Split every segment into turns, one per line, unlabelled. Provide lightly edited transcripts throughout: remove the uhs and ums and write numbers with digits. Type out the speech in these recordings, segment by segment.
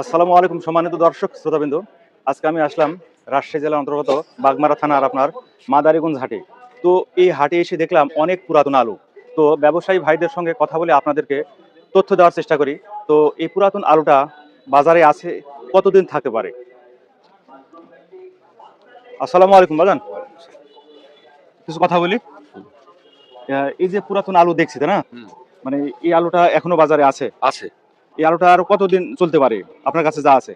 আসসালামু আলাইকুম সম্মানিত দর্শক শ্রোতাবিন্দু। আজকে আমি আসলাম রাজশাহী জেলার অন্তর্গত বাগমারা থানার আপনার মাদারীগঞ্জ হাটে। তো এই হাটে এসে দেখলাম অনেক পুরাতন আলু। তো ব্যবসায়ী ভাইদের সঙ্গে কথা বলে আপনাদেরকে তথ্য দেওয়ার চেষ্টা করি। তো এই পুরাতন আলুটা বাজারে আছে কতদিন থাকতে পারে? আসসালামু আলাইকুম বাজান, কিছু কথা বলি। এই যে পুরাতন আলু দেখছি তাই না,
হুম,
মানে এই আলুটা এখনো বাজারে আছে?
আছে।
এই আলুটা আরো কতদিন চলতে পারে আপনার কাছে যা আছে?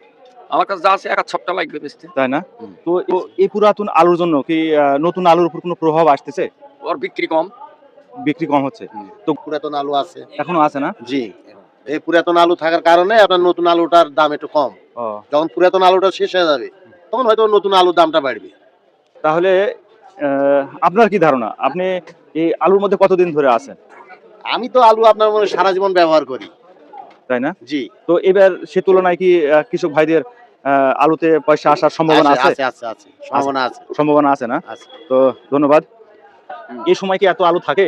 আমার কাছে যা আছে ১ সপ্তাহ লাগবে বেচতে।
তাই না?
হুম।
তো এই পুরাতন আলুর জন্য কি নতুন আলুর উপর কোনো প্রভাব আসতেছে?
ওর বিক্রি কম।
বিক্রি কম হচ্ছে? তো
পুরাতন আলু আছে।
এখনো আছে না?
জি। এই পুরাতন আলু থাকার কারণে আপনার নতুন আলুটার দাম একটু কম।
ও,
যখন পুরাতন আলুটা শেষ হয়ে যাবে তখন হয়তো নতুন আলুর দামটা বাড়বে।
তাহলে আপনার কি ধারণা? আপনি এই আলুর মধ্যে কতদিন ধরে আছেন?
আমি তো আলু আপনার মনে হয় সারা জীবন ব্যবহার করি।
তাই না?
জি।
তো এবার সে তুলনায় কি কৃষক ভাইদের আলুতে পয়সা আসার সম্ভাবনা আছে?
আছে। সম্ভাবনা আছে।
সম্ভাবনা আছে না?
আছে।
তো ধন্যবাদ।
হুম।
এই সময় কি এত আলু থাকে?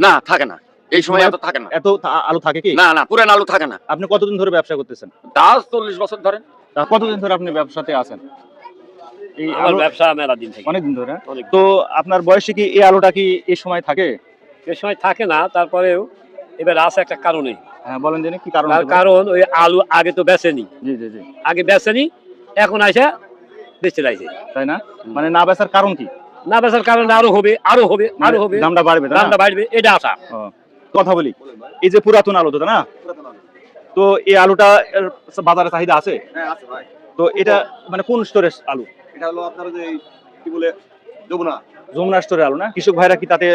না, থাকে না। এই সময় এত থাকে না।
এত আলু থাকে কি?
না, পুরান আলু থাকে না।
আপনি কতদিন ধরে ব্যবসা করতেছেন?
তাও ৪০ বছর ধরেন।
কতদিন ধরে আপনি ব্যবসাতে আছেন? এই
আমার
আলু
ব্যবসা মেলা দিন থেকে।
অনেকদিন ধরে?
অনেক।
তো আপনার বয়সে কি এই আলুটা কি এই সময় থাকে?
এ সময় থাকে না, তারপরেও এবার আছে একটা কারণে।
হ্যাঁ, বলেন জানি কি কারণ
তার
হতে পারে?
কারণ ওই আলু আগে তো বেচেনি,
জি।
আগে বেচেনি, এখন আইসা বেচে লাইছে।
তাই না? মানে না বেচার কারণ কি?
না বেচার কারণে আরো হবে।
দামটা বাড়বে তাই না?
দামটা বাড়বে, এটা আশা।
ও, কথা বলি। এই যে পুরাতন আলু তো তাই না? তো এই আলুটা এর বাজারে চাহিদা আছে?
হ্যাঁ আছে ভাই।
তো এটা মানে কোন স্টোরের আলু?
এটা হলো আপনার যে কি বলে যমুনা।
যমুনা স্টোরের আলু না? কৃষক ভাইরা কি তাতে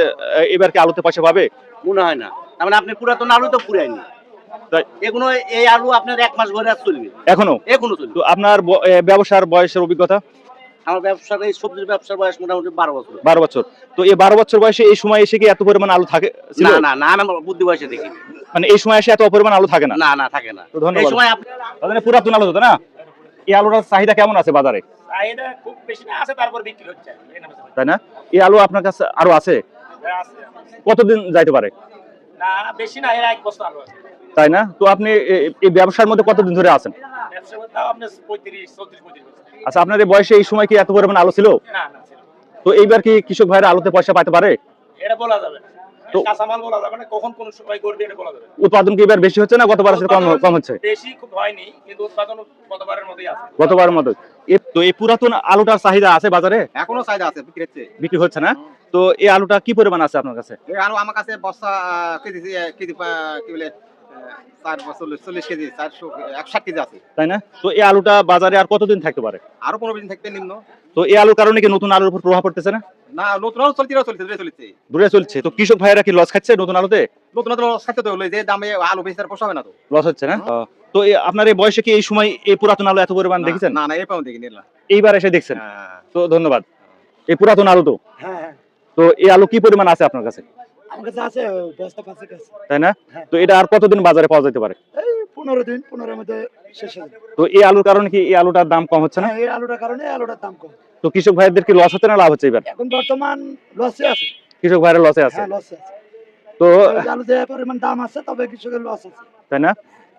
এবার কি আলুতে পয়সা পাবে?
মনে হয় না। তার মানে আপনি পুরাতন আলু তো পুরাইনি।
তাই
এগুলো এই আলু আপনার ১ মাস ধরে আর চলবে।
এখনো?
এখনো চলবে।
তো আপনার ব্যবসার বয়সের অভিজ্ঞতা?
আমার ব্যবসার এই সবজির ব্যবসার বয়স মোটামুটি ১২ বছর।
12 বছর। তো এই 12 বছর বয়সে এই সময় এসে কি এত পরিমাণ আলু থাকে ছিল?
না আমি আমার বুদ্ধি বয়সে দেখি।
মানে এই সময় এসে এত পরিমাণ আলু থাকে না?
না থাকে না।
তো ধন্যবাদ।
এই সময় আপনি
তাহলে পুরাতন আলু তো তাই না? এই আলুটার চাহিদা কেমন আছে বাজারে?
চাহিদা খুব বেশি না, আছে, তারপর বিক্রি হচ্ছে।
তাই না? এই আলু আপনার কাছে আরো আছে? কতদিন যাইতে পারে?
না বেশি না, এর 1 বছর আলু আছে।
তাই না? তো আপনি এই ব্যবসার মধ্যে কতদিন ধরে আছেন?
ব্যবসা করতে আপনি 35 বছর।
আচ্ছা, আপনার এই বয়সে এই সময় কি এত পরিমাণ আলু ছিল?
না
তো এইবার কি কৃষক ভাইরা আলুতে পয়সা পাইতে পারে?
এটা বলা যাবে না।
তো
কাঁচামাল বলা যাবে না, কখন কোন সময় করবে এটা বলা যাবে না।
উৎপাদন কি এবার বেশি হচ্ছে না গতবার থেকে কম হচ্ছে?
বেশি খুব হয়নি, কিন্তু উৎপাদন গতবারের মতোই আছে।
গতবার মতো। তো এই পুরাতন আলুটার চাহিদা আছে বাজারে?
এখনো চাহিদা আছে বিক্রি হচ্ছে।
বিক্রি হচ্ছে না? তো এই আলুটা কি পরিমাণ আছে আপনার কাছে?
এই আলু আমার কাছে বস্তা কেজি কি বলে ৪ বছর ৪০ কেজি ১৬০ কেজি আছে।
তাই না? তো এই আলুটা বাজারে আর কতদিন থাকতে পারে?
আরো ১৫ দিন থাকবে নিম্ন।
তো এই আলুর কারণে কি নতুন আলুর উপর প্রভাব পড়তেছে না?
না নতুন আলু চলছে
দূরে চলছে। তো কৃষক ভাইরা কি লস খাচ্ছে নতুন আলুতে?
নতুন আলু খাইতে তো হলো যে দামে আলু বেশি তার পোষাবে না তো।
লস হচ্ছে না? তো আপনার এই বয়সে কি এই সময় এই পুরাতন আলু এত পরিমাণ দেখেছেন?
না এই পাও দেখিনি না।
এইবার এসে দেখছেন?
হ্যাঁ
তো ধন্যবাদ। এই পুরাতন আলু তো?
হ্যাঁ,
তো এই আলু কি পরিমাণ আছে আপনার কাছে?
আমার কাছে আছে বস্তা 5 আছে।
তাই না?
হ্যাঁ।
তো এটা আর কতদিন বাজারে পাওয়া যেতে পারে?
এই 15 দিন, 15 এর মধ্যে শেষ হয়ে যাবে।
তো এই আলুর কারণে কি এই আলুটার দাম কম হচ্ছে না?
হ্যাঁ, এই আলুটার কারণে আলুটার দাম কম।
তো কৃষক ভাইদের কি লস হচ্ছে না লাভ হচ্ছে এবার?
এখন বর্তমান লসে আছে।
কৃষক ভাইরা লসে আছে।
হ্যাঁ, লসে আছে।
তো
এই আলু যে পরিমাণ দাম আছে, তবে কৃষকের লস আছে।
তাই না?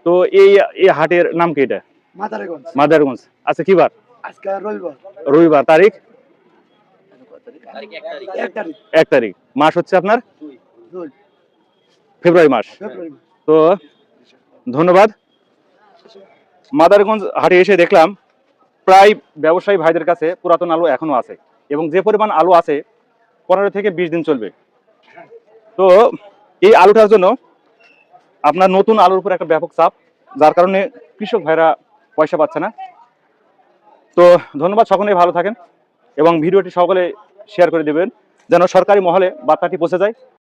তো এই হাটের নাম কি এটা?
মাদারীগঞ্জ।
মাদারগঞ্জ। আচ্ছা, কি বার?
আজকে রবিবার।
রবিবার। তারিখ?
1 তারিখ।
1 তারিখ। মাস হচ্ছে আপনার
2
ফেব্রুয়ারি মাস।
ফেব্রুয়ারি।
তো ধন্যবাদ। মাদারগঞ্জ হাটে এসে দেখলাম প্রায় ব্যবসায়ী ভাইদের কাছে পুরাতন আলু এখনো আছে, এবং যে পরিমাণ আলু আছে 15 থেকে 20 দিন চলবে। তো এই আলুটার জন্য আপনার নতুন আলুর উপর একটা ব্যাপক চাপ, যার কারণে কৃষক ভাইরা পয়সা পাচ্ছে না। তো ধন্যবাদ, সকলেই ভালো থাকেন এবং ভিডিওটি সকলে শেয়ার করে দেবেন যেন সরকারি মহলে বার্তাটি পৌঁছে যায়।